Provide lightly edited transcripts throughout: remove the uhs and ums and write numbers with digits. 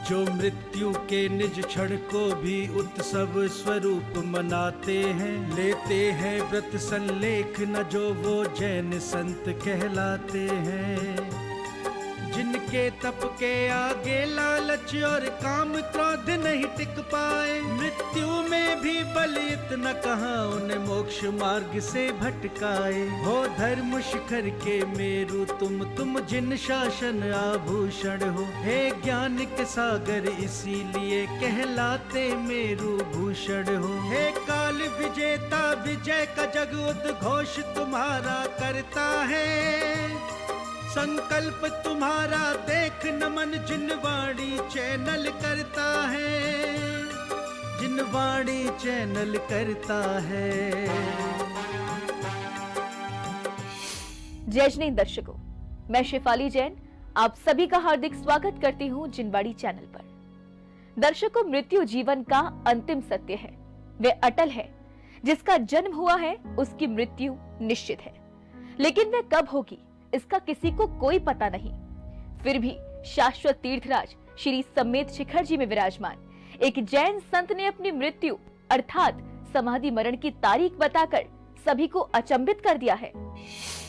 जो मृत्यु के निज क्षण को भी उत्सव स्वरूप मनाते हैं, लेते हैं व्रत संलेख न जो वो जैन संत कहलाते हैं। जिनके तप के आगे लालच और काम क्रोध नहीं टिक पाए, मृत्यु में भी बल इतना कहाँ उन्हें मोक्ष मार्ग से भटकाए। हो धर्म शिखर के मेरु तुम जिन शासन आभूषण हो, हे ज्ञान के सागर इसीलिए कहलाते मेरु भूषण हो। हे काल विजेता विजय का जग उद्घोष तुम्हारा करता है, संकल्प तुम्हारा देख नमन जिनवाणी चैनल करता है, जिनवाणी चैनल करता है। जय जैन दर्शकों, मैं शेफाली जैन आप सभी का हार्दिक स्वागत करती हूँ जिनवाणी चैनल पर। दर्शकों, मृत्यु जीवन का अंतिम सत्य है, वे अटल है। जिसका जन्म हुआ है उसकी मृत्यु निश्चित है, लेकिन वह कब होगी इसका किसी को कोई पता नहीं। फिर भी शाश्वत तीर्थराज श्री सम्मेत शिखर जी में विराजमान एक जैन संत ने अपनी मृत्यु अर्थात समाधि मरण की तारीख बताकर सभी को अचंभित कर दिया है।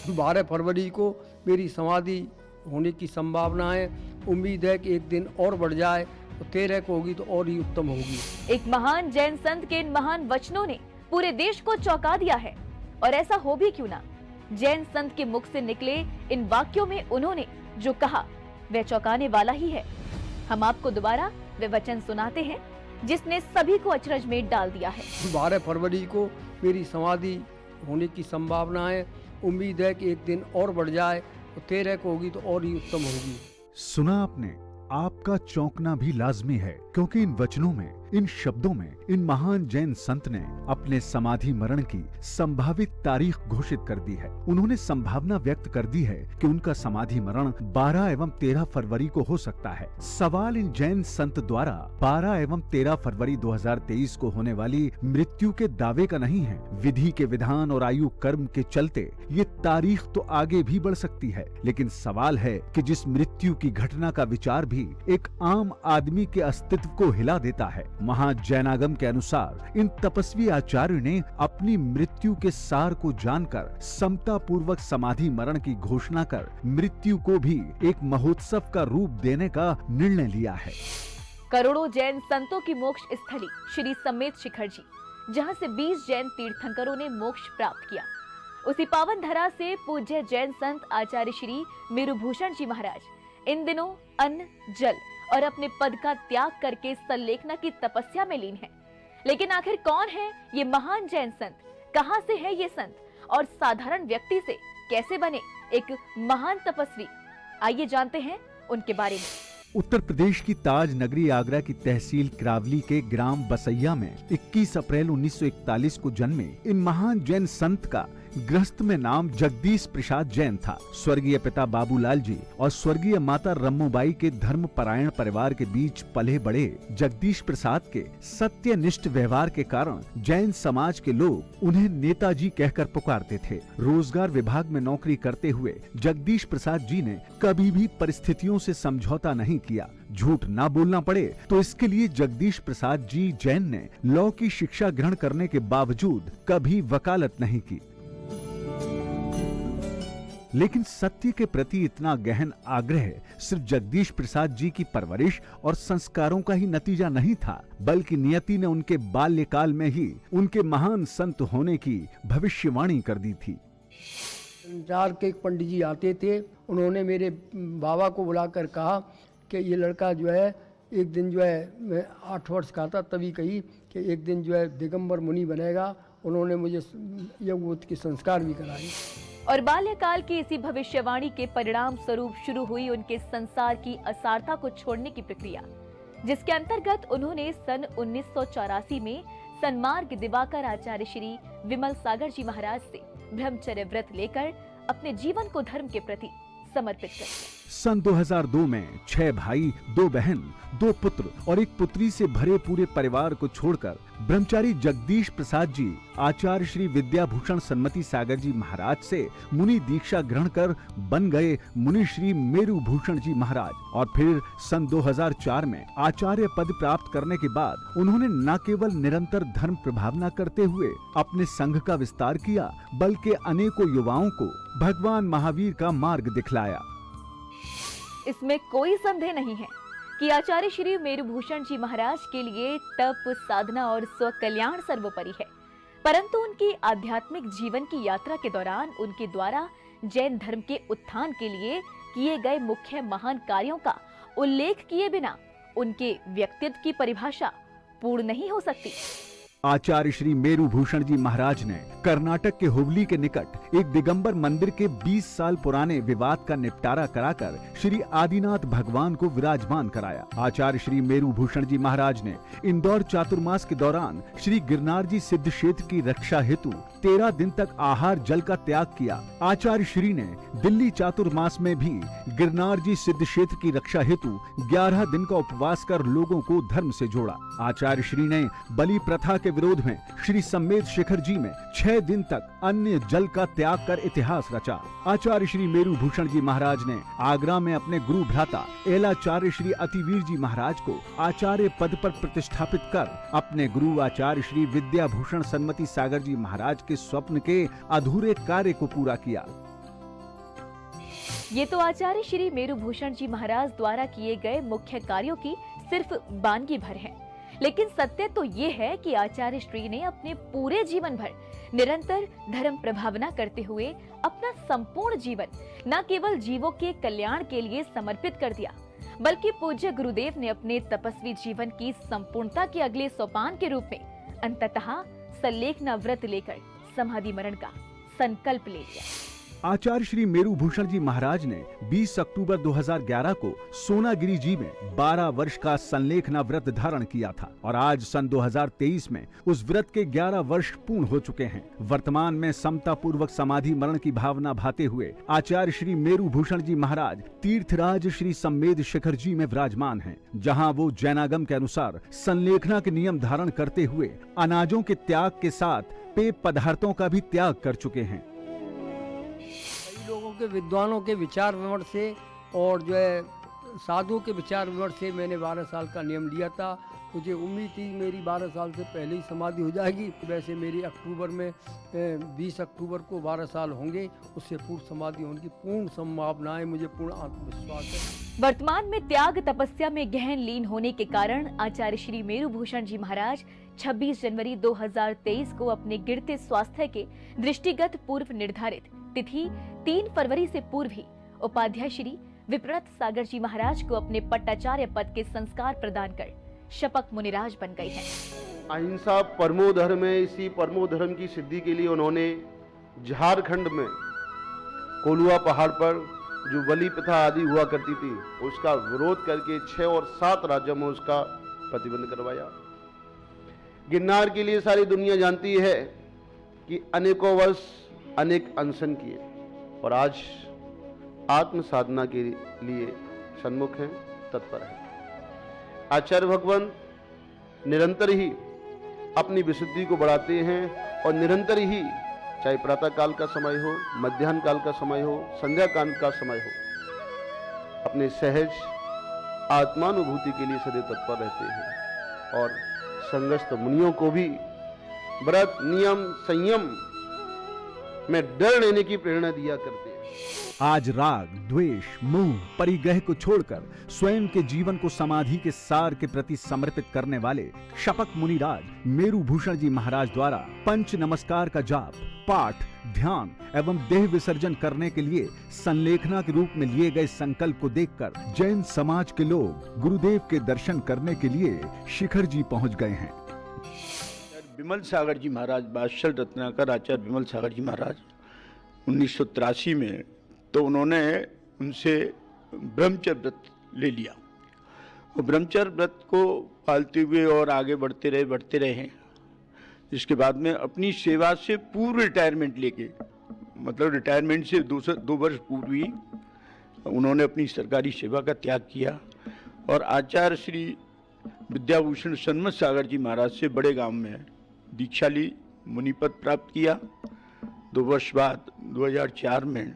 12 फरवरी को मेरी समाधि होने की संभावना है। उम्मीद है कि एक दिन और बढ़ जाए तो 13 को होगी तो और ही उत्तम होगी। एक महान जैन संत के इन महान वचनों ने पूरे देश को चौंका दिया है, और ऐसा हो भी क्यों ना। जैन संत के मुख से निकले इन वाक्यों में उन्होंने जो कहा वह चौंकाने वाला ही है। हम आपको दोबारा वे वचन सुनाते हैं जिसने सभी को अचरज में डाल दिया है। 12 फरवरी को मेरी समाधि होने की संभावना है। उम्मीद है कि एक दिन और बढ़ जाए तो 13 को होगी तो और ही उत्तम होगी। सुना आपने, आपका चौंकना भी लाजमी है, क्योंकि इन वचनों में, इन शब्दों में इन महान जैन संत ने अपने समाधि मरण की संभावित तारीख घोषित कर दी है। उन्होंने संभावना व्यक्त कर दी है कि उनका समाधि मरण 12 एवं 13 फरवरी को हो सकता है। सवाल इन जैन संत द्वारा 12 एवं 13 फरवरी 2023 को होने वाली मृत्यु के दावे का नहीं है। विधि के विधान और आयु कर्म के चलते ये तारीख तो आगे भी बढ़ सकती है, लेकिन सवाल है कि जिस मृत्यु की घटना का विचार भी एक आम आदमी के अस्तित्व को हिला देता है, महाजैनागम के अनुसार इन तपस्वी आचार्य ने अपनी मृत्यु के सार को जानकर समता पूर्वक समाधि मरण की घोषणा कर मृत्यु को भी एक महोत्सव का रूप देने का निर्णय लिया है। करोड़ों जैन संतों की मोक्ष स्थली श्री सम्मेत शिखर जी, जहां से 20 जैन तीर्थंकरों ने मोक्ष प्राप्त किया, उसी पावन धरा से पूज्य जैन संत आचार्य श्री मेरुभूषण जी महाराज इन दिनों अन्न, जल और अपने पद का त्याग करके संलेखना की तपस्या में लीन है। लेकिन आखिर कौन है ये महान जैन संत, कहां से है ये संत, और साधारण व्यक्ति से कैसे बने एक महान तपस्वी? आइए जानते हैं उनके बारे में। उत्तर प्रदेश की ताज नगरी आगरा की तहसील क्रावली के ग्राम बसैया में 21 अप्रैल 1941 को जन्मे इन महान जैन संत का गृहस्थ में नाम जगदीश प्रसाद जैन था। स्वर्गीय पिता बाबूलाल जी और स्वर्गीय माता रम्मूबाई के धर्म परायण परिवार के बीच पले बड़े जगदीश प्रसाद के सत्यनिष्ठ व्यवहार के कारण जैन समाज के लोग उन्हें नेताजी कहकर पुकारते थे। रोजगार विभाग में नौकरी करते हुए जगदीश प्रसाद जी ने कभी भी परिस्थितियों से समझौता नहीं किया। झूठ ना बोलना पड़े तो इसके लिए जगदीश प्रसाद जी जैन ने लॉ की शिक्षा ग्रहण करने के बावजूद कभी वकालत नहीं की। लेकिन सत्य के प्रति इतना गहन आग्रह सिर्फ जगदीश प्रसाद जी की परवरिश और संस्कारों का ही नतीजा नहीं था, बल्कि नियति ने उनके बाल्यकाल में ही उनके महान संत होने की भविष्यवाणी कर दी थी। संचार के एक पंडित जी आते थे, उन्होंने मेरे बाबा को बुलाकर कहा कि ये लड़का जो है एक दिन जो है, मैं 8 वर्ष का था तभी कही कि एक दिन जो है दिगंबर मुनि बनेगा। उन्होंने मुझे यज्ञोक्त के संस्कार भी कराए। और बाल्यकाल की इसी भविष्यवाणी के परिणाम स्वरूप शुरू हुई उनके संसार की असारता को छोड़ने की प्रक्रिया, जिसके अंतर्गत उन्होंने सन 1984 में सन्मार्ग दिवाकर आचार्य श्री विमल सागर जी महाराज से ब्रह्मचर्य व्रत लेकर अपने जीवन को धर्म के प्रति समर्पित कर दिया। सन 2002 में 6 भाई, 2 बहन, 2 पुत्र और 1 पुत्री से भरे पूरे परिवार को छोड़कर ब्रह्मचारी जगदीश प्रसाद जी आचार्य श्री विद्याभूषण सन्मति सागर जी महाराज से मुनि दीक्षा ग्रहण कर बन गए मुनि श्री मेरू भूषण जी महाराज। और फिर सन 2004 में आचार्य पद प्राप्त करने के बाद उन्होंने न केवल निरंतर धर्म प्रभावना करते हुए अपने संघ का विस्तार किया, बल्कि अनेकों युवाओं को भगवान महावीर का मार्ग दिखलाया। इसमें कोई संदेह नहीं है कि आचार्य श्री मेरुभूषण जी महाराज के लिए तप, साधना और स्वकल्याण सर्वोपरि है, परंतु उनकी आध्यात्मिक जीवन की यात्रा के दौरान उनके द्वारा जैन धर्म के उत्थान के लिए किए गए मुख्य महान कार्यों का उल्लेख किए बिना उनके व्यक्तित्व की परिभाषा पूर्ण नहीं हो सकती। आचार्य श्री मेरू भूषण जी महाराज ने कर्नाटक के हुबली के निकट एक दिगंबर मंदिर के 20 साल पुराने विवाद का निपटारा कराकर श्री आदिनाथ भगवान को विराजमान कराया। आचार्य श्री मेरू भूषण जी महाराज ने इंदौर चातुर्मास के दौरान श्री गिरनार जी सिद्ध क्षेत्र की रक्षा हेतु 13 दिन तक आहार जल का त्याग किया। आचार्य श्री ने दिल्ली चातुर्मास में भी गिरनार जी सिद्ध क्षेत्र की रक्षा हेतु 11 दिन का उपवास कर लोगों को धर्म से जोड़ा। आचार्य श्री ने बलि प्रथा के विरोध में श्री सम्मेद शिखर जी में 6 दिन तक अन्य जल का त्याग कर इतिहास रचा। आचार्य श्री मेरू भूषण जी महाराज ने आगरा में अपने गुरु भ्राता एलाचार्य श्री अतिवीर जी महाराज को आचार्य पद पर प्रतिष्ठापित कर अपने गुरु आचार्य श्री विद्याभूषण सन्मति सागर जी महाराज के स्वप्न के अधूरे कार्य को पूरा किया। ये तो आचार्य श्री मेरुभूषण जी महाराज द्वारा किए गए मुख्य कार्यों की सिर्फ बानगी भर है, लेकिन सत्य तो ये है कि आचार्य श्री ने अपने पूरे जीवन भर निरंतर धर्म प्रभावना करते हुए अपना संपूर्ण जीवन न केवल जीवों के कल्याण के लिए समर्पित कर दिया, बल्कि पूज्य गुरुदेव ने अपने तपस्वी जीवन की संपूर्णता के अगले सोपान के रूप में अंततः सल्लेखना व्रत लेकर समाधि मरण का संकल्प ले लिया। आचार्य श्री मेरू भूषण जी महाराज ने 20 अक्टूबर 2011 को सोनागिरी जी में 12 वर्ष का संलेखना व्रत धारण किया था और आज सन 2023 में उस व्रत के 11 वर्ष पूर्ण हो चुके हैं। वर्तमान में समता पूर्वक समाधि मरण की भावना भाते हुए आचार्य श्री मेरू भूषण जी महाराज तीर्थराज श्री सम्मेद शिखर जी में विराजमान हैं, जहां वो जैनागम के अनुसार संलेखना के नियम धारण करते हुए अनाजों के त्याग के साथ पेय पदार्थों का भी त्याग कर चुके हैं। लोगों के विद्वानों के विचार विमर्श से और जो है साधुओं के विचार विमर्श से मैंने 12 साल का नियम लिया था। मुझे उम्मीद थी मेरी 12 साल से पहले ही समाधि हो जाएगी। वैसे मेरी अक्टूबर में 20 अक्टूबर को 12 साल होंगे, उससे पूर्व समाधि होने की पूर्ण संभावना है, मुझे पूर्ण आत्मविश्वास है। वर्तमान में त्याग तपस्या में गहन लीन होने के कारण आचार्य श्री मेरुभूषण जी महाराज 26 जनवरी 2023 को अपने गिरते स्वास्थ्य के दृष्टिगत पूर्व निर्धारित तिथि 3 फरवरी से पूर्व ही उपाध्याय श्री विप्रत सागर जी महाराज को अपने पट्टाचार्य पद के संस्कार प्रदान कर शपक मुनिराज बन गए हैं। अहिंसा परमो धर्म है। इसी परमो धर्म की सिद्धि के लिए उन्होंने झारखंड में कोलुआ पहाड़ पर जो बलि प्रथा आदि हुआ करती थी उसका विरोध करके 6 और 7 राज्यों में उसका प्रतिबंध करवाया। गिरनार के लिए सारी दुनिया जानती है कि अनेकों वर्ष अनेक अनशन किए और आज आत्म साधना के लिए सन्मुख हैं, तत्पर हैं। आचार्य भगवान निरंतर ही अपनी विशुद्धि को बढ़ाते हैं और निरंतर ही, चाहे प्रातः काल का समय हो, मध्याह्न काल का समय हो, संध्या काल का समय हो, अपने सहज आत्मानुभूति के लिए सदैव तत्पर रहते हैं और संगस्थ मुनियों को भी व्रत, नियम, संयम में डर लेने की प्रेरणा दिया करते हैं। आज राग, द्वेष, मोह, परिग्रह को छोड़कर स्वयं के जीवन को समाधि के सार के प्रति समर्पित करने वाले शपक मुनिराज मेरू भूषण जी महाराज द्वारा पंच नमस्कार का जाप, पाठ, ध्यान एवं देह विसर्जन करने के लिए संलेखना के रूप में लिए गए संकल्प को देखकर जैन समाज के लोग गुरुदेव के दर्शन करने के लिए शिखर जी पहुंच गए हैं। विमल सागर जी महाराज, बादशाह रत्नाकर आचार्य विमल सागर जी महाराज 1983 में, तो उन्होंने उनसे ब्रह्मचर्य व्रत ले लिया और ब्रह्मचर्य व्रत को पालते हुए और आगे बढ़ते रहे हैं। जिसके बाद में अपनी सेवा से पूर्व रिटायरमेंट लेके, मतलब रिटायरमेंट से 2 वर्ष पूर्व ही उन्होंने अपनी सरकारी सेवा का त्याग किया और आचार्य श्री विद्याभूषण सन्मत सागर जी महाराज से बड़े गांव में दीक्षा ली, मुनिपद प्राप्त किया। 2 वर्ष बाद 2004 में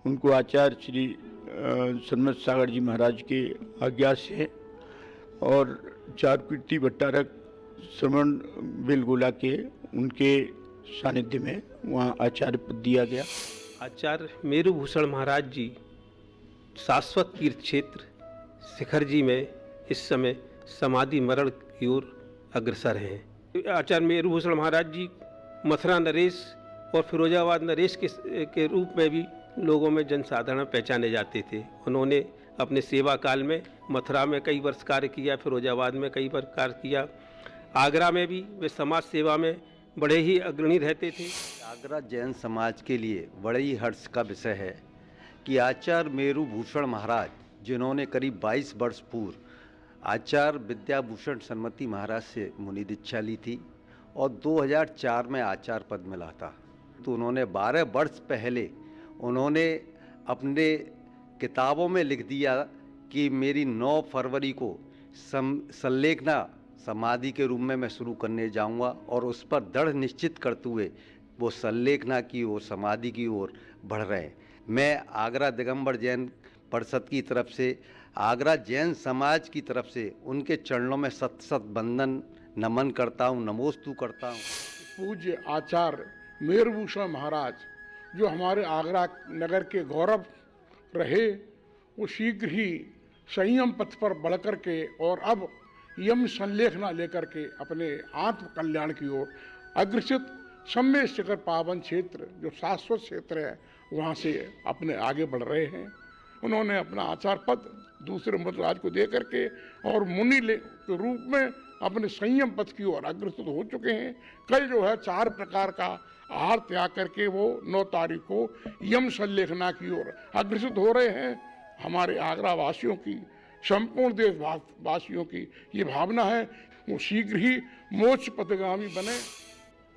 उनको आचार्य श्री सन्मत सागर जी महाराज के आज्ञा से और चार कीर्ति भट्टारक श्रवण बेलगोला के उनके सानिध्य में वहाँ आचार्य पद दिया गया। आचार्य मेरुभूषण महाराज जी शाश्वत तीर्थ क्षेत्र शिखर जी में इस समय समाधि मरण की ओर अग्रसर हैं। आचार्य मेरुभूषण महाराज जी मथुरा नरेश और फिरोजाबाद नरेश के रूप में भी लोगों में जनसाधारण पहचाने जाते थे। उन्होंने अपने सेवा काल में मथुरा में कई वर्ष कार्य किया, फिरोजाबाद में कई वर्ष कार्य किया, आगरा में भी वे समाज सेवा में बड़े ही अग्रणी रहते थे। आगरा जैन समाज के लिए बड़े ही हर्ष का विषय है कि आचार्य मेरुभूषण महाराज, जिन्होंने करीब 22 वर्ष पूर्व आचार्य विद्याभूषण सन्मति महाराज से मुनि दीक्षा ली थी और 2004 में आचार्य पद मिला था, तो उन्होंने 12 वर्ष पहले उन्होंने अपने किताबों में लिख दिया कि मेरी 9 फरवरी को संलेखना समाधि के रूप में मैं शुरू करने जाऊंगा, और उस पर दृढ़ निश्चित करते हुए वो संलेखना की ओर, समाधि की ओर बढ़ रहे हैं। मैं आगरा दिगंबर जैन परिषद की तरफ से, आगरा जैन समाज की तरफ से उनके चरणों में सत सत वंदन नमन करता हूँ, नमोस्तु करता हूँ। पूज्य आचार्य मेरुभूषण महाराज जो हमारे आगरा नगर के गौरव रहे, वो शीघ्र ही संयम पथ पर बढ़ कर के और अब यम संलेखना लेकर के अपने आत्म कल्याण की ओर अग्रसित सम्य शिखर पावन क्षेत्र जो शाश्वत क्षेत्र है वहाँ से अपने आगे बढ़ रहे हैं। उन्होंने अपना आचार्य पद दूसरे मुनिराज को दे करके और मुनि के रूप में अपने संयम पथ की ओर अग्रसर हो चुके हैं। कल जो है 4 प्रकार का आहार त्याग करके वो 9 तारीख को यम संलेखना की ओर अग्रसर हो रहे हैं। हमारे आगरा वासियों की, संपूर्ण देश वासियों की ये भावना है वो शीघ्र ही मोक्ष पथगामी बने।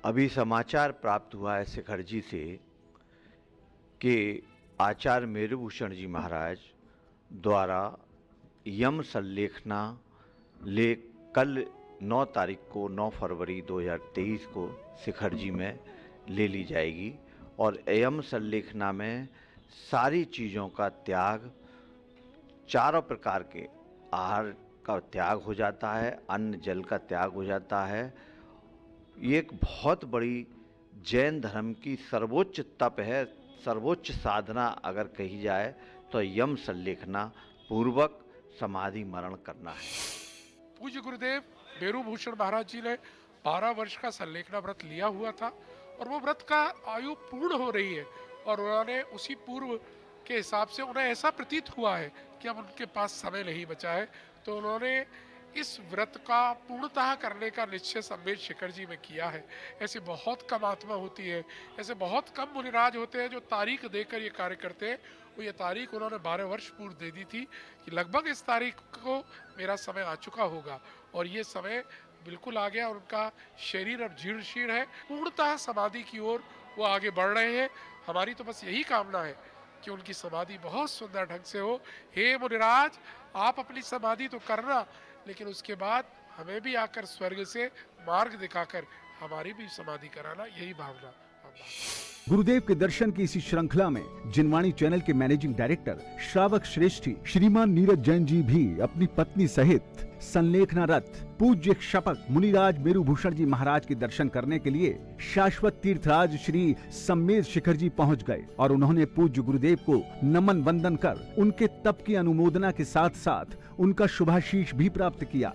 अभी समाचार प्राप्त हुआ है शिखर जी से कि आचार्य मेरुभूषण जी महाराज द्वारा यम संलेखना कल 9 तारीख को 9 फरवरी 2023 को शिखर जी में ले ली जाएगी और यम संलेखना में सारी चीज़ों का त्याग, 4 प्रकार के आहार का त्याग हो जाता है, अन्न जल का त्याग हो जाता है। ये एक बहुत बड़ी जैन धर्म की सर्वोच्च तप है, सर्वोच्च साधना अगर कही जाए तो यम संलेखना पूर्वक समाधि मरण करना है। पूज्य गुरुदेव मेरुभूषण महाराज जी ने 12 वर्ष का संलेखना व्रत लिया हुआ था और वो व्रत का आयु पूर्ण हो रही है और उन्होंने उसी पूर्व के हिसाब से उन्हें ऐसा प्रतीत हुआ है कि अब उनके पास समय नहीं बचा है, तो उन्होंने इस व्रत का पूर्णतः करने का निश्चय सम्मेद शिखर जी में किया है। ऐसी बहुत कम आत्मा होती है, ऐसे बहुत कम मुनिराज होते हैं जो तारीख देकर ये कार्य करते हैं। वो ये तारीख उन्होंने 12 वर्ष पूर्व दे दी थी कि लगभग इस तारीख को मेरा समय आ चुका होगा और ये समय बिल्कुल आ गया। उनका शरीर अब जीर्ण शीर्ण है, पूर्णतः समाधि की ओर वो आगे बढ़ रहे हैं। हमारी तो बस यही कामना है कि उनकी समाधि बहुत सुंदर ढंग से हो। हे मुनिराज, आप अपनी समाधि तो करना, लेकिन उसके बाद हमें भी आकर स्वर्ग से मार्ग दिखाकर हमारी भी समाधि कराना, यही भावना। गुरुदेव के दर्शन की इसी श्रृंखला में जिनवाणी चैनल के मैनेजिंग डायरेक्टर श्रावक श्रेष्ठी श्रीमान नीरज जैन जी भी अपनी पत्नी सहित संलेखना रथ पूज्य क्षपक मुनिराज मेरुभूषण जी महाराज के दर्शन करने के लिए शाश्वत तीर्थराज श्री सम्मेद शिखर जी पहुंच गए और उन्होंने पूज्य गुरुदेव को नमन वंदन कर उनके तप की अनुमोदना के साथ साथ उनका शुभाशीष भी प्राप्त किया।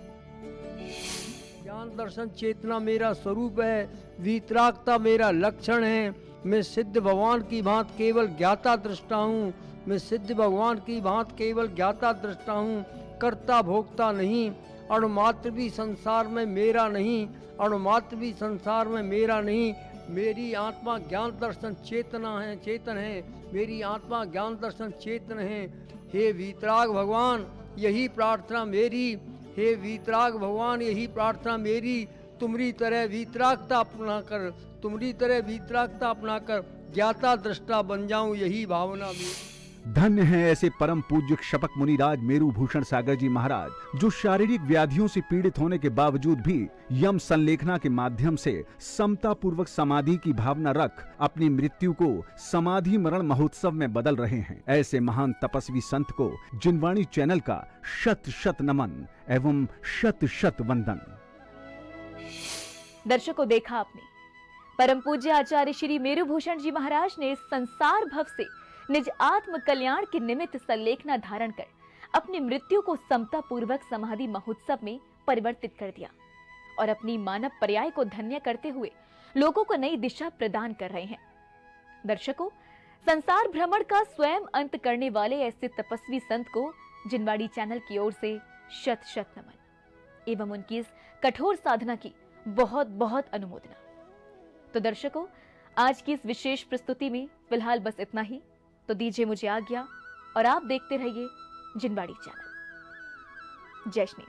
ज्ञान दर्शन चेतना मेरा स्वरूप है, वीतरागता मेरा लक्षण है। मैं सिद्ध भगवान की भांत केवल ज्ञाता दृष्टा हूँ। मैं सिद्ध भगवान की भांत केवल ज्ञाता दृष्टा हूँ, कर्ता भोक्ता नहीं। अणुमात्र भी संसार में मेरा नहीं, अणुमात्र भी संसार में मेरा नहीं। मेरी आत्मा ज्ञान दर्शन चेतना है, चेतन है। मेरी आत्मा ज्ञान दर्शन चेतन है। हे वीतराग भगवान, यही प्रार्थना मेरी। हे वीतराग भगवान, यही प्रार्थना मेरी। तुम्हारी तरह वीतरागता अपना कर, तुम्हारी तरह वीतरागता अपना कर ज्ञाता दृष्टा बन जाऊं, यही भावना मेरी। धन्य है ऐसे परम पूज्य शपक मुनिराज मेरू भूषण सागर जी महाराज, जो शारीरिक व्याधियों से पीड़ित होने के बावजूद भी यम संलेखना के माध्यम से समता पूर्वक समाधि की भावना रख अपनी मृत्यु को समाधि मरण महोत्सव में बदल रहे हैं। ऐसे महान तपस्वी संत को जिनवाणी चैनल का शत शत नमन एवं शत शत वंदन। दर्शकों, देखा आपने, परम पूज्य आचार्य श्री मेरू भूषण जी महाराज ने संसार भव से निज आत्म कल्याण के निमित्त संलेखना धारण कर अपनी मृत्यु को समता पूर्वक समाधि महोत्सव में परिवर्तित कर दिया और अपनी मानव पर्याय को धन्य करते हुए लोगों को नई दिशा प्रदान कर रहे हैं। दर्शकों, संसार भ्रमण का स्वयं अंत करने वाले ऐसे तपस्वी संत को जिनवाड़ी चैनल की ओर से शत शत नमन एवं उनकी इस कठोर साधना की बहुत बहुत अनुमोदना। तो दर्शकों, आज की इस विशेष प्रस्तुति में फिलहाल बस इतना ही। तो दीजिए मुझे आज्ञा और आप देखते रहिए जिनवाड़ी चैनल। जय श्री।